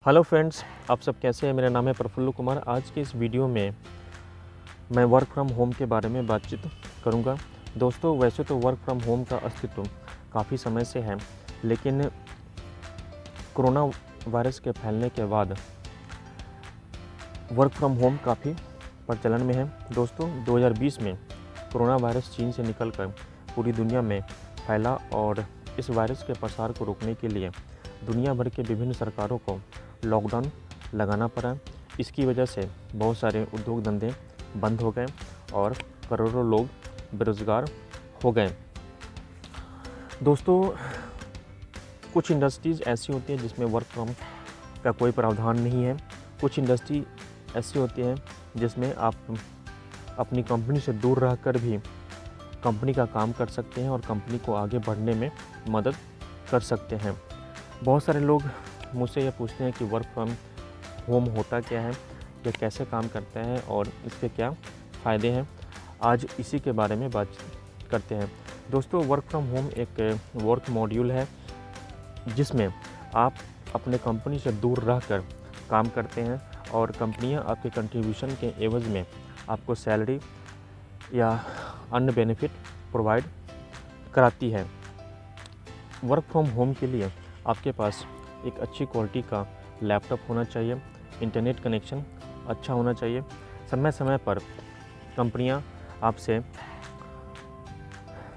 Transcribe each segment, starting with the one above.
Hello friends, आप सब कैसे हैं। मेरा नाम है प्रफुल्ल कुमार। आज के इस वीडियो में मैं वर्क फ्रॉम होम के बारे में बातचीत करूंगा। दोस्तों, वैसे तो वर्क फ्रॉम होम का अस्तित्व काफ़ी समय से है, लेकिन कोरोना वायरस के फैलने के बाद वर्क फ्रॉम होम काफ़ी प्रचलन में है। दोस्तों, 2020 में कोरोना वायरस चीन से निकलकर पूरी दुनिया में फैला और इस वायरस के प्रसार को रोकने के लिए दुनिया भर के विभिन्न सरकारों को लॉकडाउन लगाना पड़ा। इसकी वजह से बहुत सारे उद्योग धंधे बंद हो गए और करोड़ों लोग बेरोज़गार हो गए। दोस्तों, कुछ इंडस्ट्रीज़ ऐसी होती हैं जिसमें वर्क फ्रॉम का कोई प्रावधान नहीं है। कुछ इंडस्ट्री ऐसी होती हैं जिसमें आप अपनी कंपनी से दूर रहकर भी कंपनी का काम कर सकते हैं और कंपनी को आगे बढ़ने में मदद कर सकते हैं। बहुत सारे लोग मुझसे यह पूछते हैं कि वर्क फ्रॉम होम होता क्या है, यह कैसे काम करता है और इसके क्या फ़ायदे हैं। आज इसी के बारे में बात करते हैं। दोस्तों, वर्क फ्रॉम होम एक वर्क मॉड्यूल है जिसमें आप अपने कंपनी से दूर रहकर काम करते हैं और कंपनियां आपके कंट्रीब्यूशन के एवज़ में आपको सैलरी या अन्य बेनिफिट प्रोवाइड कराती है। वर्क फ्रॉम होम के लिए आपके पास एक अच्छी क्वालिटी का लैपटॉप होना चाहिए, इंटरनेट कनेक्शन अच्छा होना चाहिए। समय समय पर कंपनियां आपसे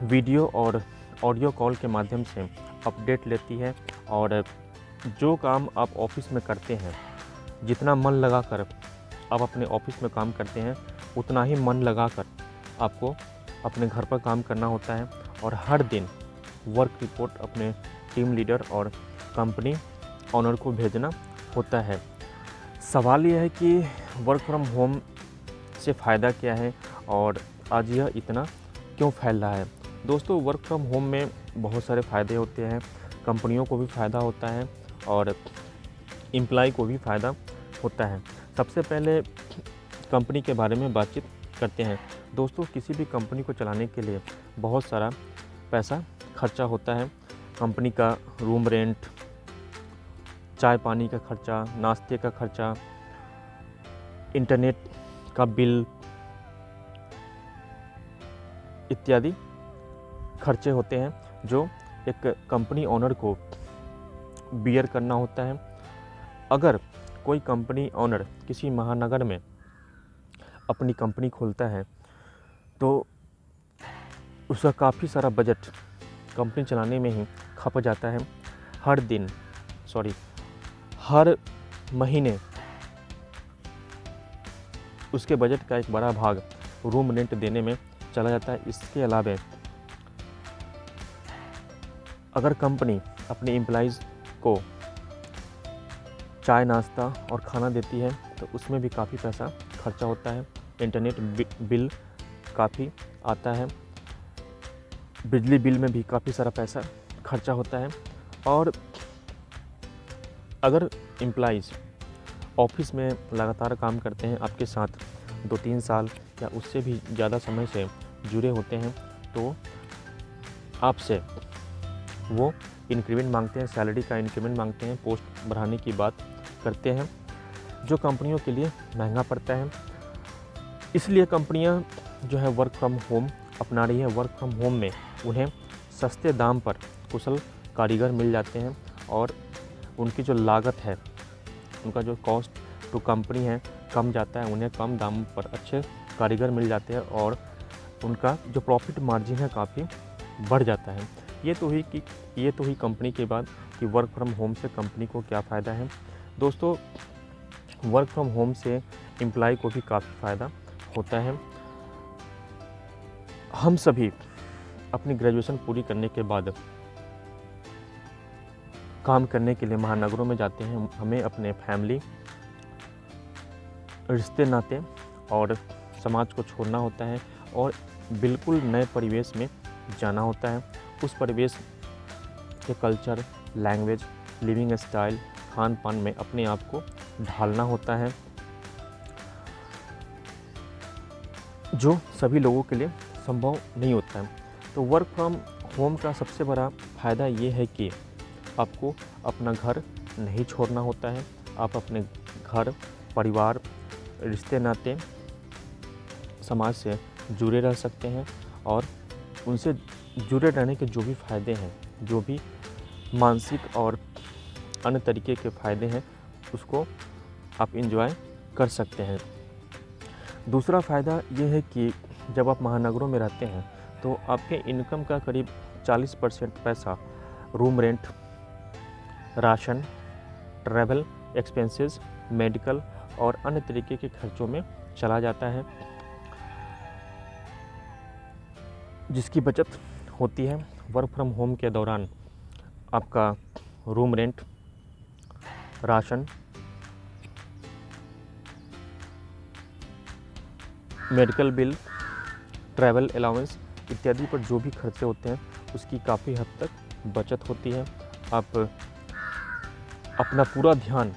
वीडियो और ऑडियो कॉल के माध्यम से अपडेट लेती है और जो काम आप ऑफिस में करते हैं, जितना मन लगाकर आप अपने ऑफिस में काम करते हैं, उतना ही मन लगाकर आपको अपने घर पर काम करना होता है और हर दिन वर्क रिपोर्ट अपने टीम लीडर और कंपनी ऑनर को भेजना होता है। सवाल यह है कि वर्क फ्रॉम होम से फ़ायदा क्या है और आज यह इतना क्यों फैल रहा है। दोस्तों, वर्क फ्रॉम होम में बहुत सारे फ़ायदे होते हैं। कंपनियों को भी फ़ायदा होता है और एम्प्लॉय को भी फ़ायदा होता है। सबसे पहले कंपनी के बारे में बातचीत करते हैं। दोस्तों, किसी भी कंपनी को चलाने के लिए बहुत सारा पैसा खर्चा होता है। कंपनी का रूम रेंट, चाय पानी का खर्चा, नाश्ते का खर्चा, इंटरनेट का बिल इत्यादि खर्चे होते हैं जो एक कंपनी ओनर को बियर करना होता है। अगर कोई कंपनी ओनर किसी महानगर में अपनी कंपनी खोलता है तो उसका काफ़ी सारा बजट कंपनी चलाने में ही खप जाता है। हर महीने उसके बजट का एक बड़ा भाग रूम रेंट देने में चला जाता है। इसके अलावा अगर कंपनी अपने एम्प्लॉइज़ को चाय, नाश्ता और खाना देती है तो उसमें भी काफ़ी पैसा खर्चा होता है। इंटरनेट बिल काफ़ी आता है, बिजली बिल में भी काफ़ी सारा पैसा खर्चा होता है। और अगर एम्प्लॉइज़ ऑफिस में लगातार काम करते हैं, आपके साथ 2-3 साल या उससे भी ज़्यादा समय से जुड़े होते हैं, तो आपसे वो इंक्रीमेंट मांगते हैं, सैलरी का इंक्रीमेंट मांगते हैं, पोस्ट बढ़ाने की बात करते हैं, जो कंपनियों के लिए महंगा पड़ता है। इसलिए कंपनियां जो है वर्क फ्रॉम होम अपना रही है। वर्क फ्रॉम होम में उन्हें सस्ते दाम पर कुशल कारीगर मिल जाते हैं और उनकी जो लागत है, उनका जो कॉस्ट टू कंपनी है कम जाता है। उन्हें कम दाम पर अच्छे कारीगर मिल जाते हैं और उनका जो प्रॉफिट मार्जिन है काफ़ी बढ़ जाता है। ये तो हुई कंपनी की बात कि वर्क फ्रॉम होम से कंपनी को क्या फ़ायदा है। दोस्तों, वर्क फ्रॉम होम से एम्प्लॉय को भी काफ़ी फ़ायदा होता है। हम सभी अपनी ग्रेजुएशन पूरी करने के बाद काम करने के लिए महानगरों में जाते हैं। हमें अपने फैमिली, रिश्ते नाते और समाज को छोड़ना होता है और बिल्कुल नए परिवेश में जाना होता है। उस परिवेश के culture, language, living style, Khan पान में अपने आप को ढालना होता है, जो सभी लोगों के लिए संभव नहीं होता है। तो वर्क फ्रॉम होम का सबसे बड़ा फ़ायदा ये है कि आपको अपना घर नहीं छोड़ना होता है, आप अपने घर, परिवार, रिश्ते नाते, समाज से जुड़े रह सकते हैं और उनसे जुड़े रहने के जो भी फ़ायदे हैं, जो भी मानसिक और अन्य तरीके के फ़ायदे हैं, उसको आप एंजॉय कर सकते हैं। दूसरा फ़ायदा ये है कि जब आप महानगरों में रहते हैं तो आपके इनकम का करीब 40% पैसा room rent, ration, travel expenses, medical और अन्य तरीके के खर्चों में चला जाता है, जिसकी बचत होती है। वर्क फ्रॉम होम के दौरान आपका room rent, ration, medical bill, travel allowance इत्यादि पर जो भी खर्चे होते हैं उसकी काफ़ी हद तक बचत होती है। आप अपना पूरा ध्यान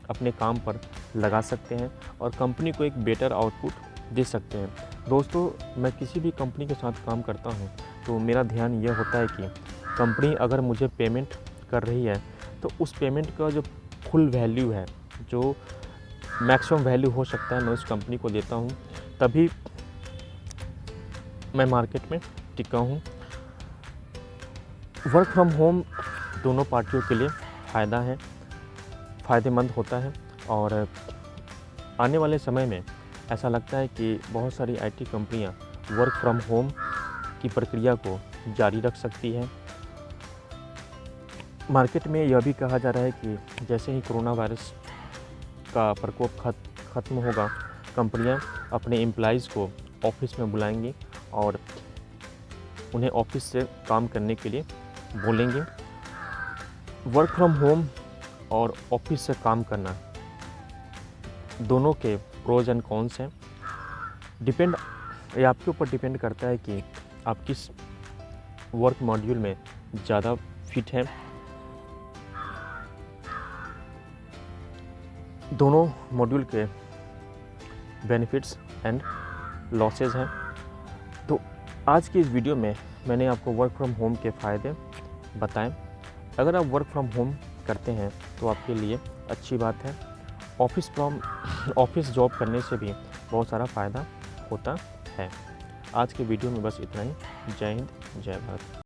अपने काम पर लगा सकते हैं और कंपनी को एक बेटर आउटपुट दे सकते हैं। दोस्तों, मैं किसी भी कंपनी के साथ काम करता हूं तो मेरा ध्यान यह होता है कि कंपनी अगर मुझे पेमेंट कर रही है तो उस पेमेंट का जो फुल वैल्यू है, जो मैक्सिमम वैल्यू हो सकता है, मैं उस कंपनी को देता हूं, तभी मैं मार्केट में टिका हूं। वर्क फ्रॉम होम दोनों पार्टियों के लिए फ़ायदेमंद होता है और आने वाले समय में ऐसा लगता है कि बहुत सारी आईटी कंपनियां वर्क फ्रॉम होम की प्रक्रिया को जारी रख सकती हैं। मार्केट में यह भी कहा जा रहा है कि जैसे ही कोरोना वायरस का प्रकोप ख़त्म होगा, कंपनियां अपने एम्प्लॉइज़ को ऑफिस में बुलाएंगी और उन्हें ऑफिस से काम करने के लिए बोलेंगे। वर्क फ्रॉम होम और ऑफिस से काम करना दोनों के प्रोज एंड कॉन्स हैं। ये आपके ऊपर डिपेंड करता है कि आप किस वर्क मॉड्यूल में ज़्यादा फिट हैं। दोनों मॉड्यूल के बेनिफिट्स एंड लॉसेस हैं। तो आज की इस वीडियो में मैंने आपको वर्क फ्रॉम होम के फ़ायदे बताएं। अगर आप वर्क फ्रॉम होम करते हैं तो आपके लिए अच्छी बात है। ऑफिस जॉब करने से भी बहुत सारा फ़ायदा होता है। आज के वीडियो में बस इतना ही। जय हिंद, जय भारत।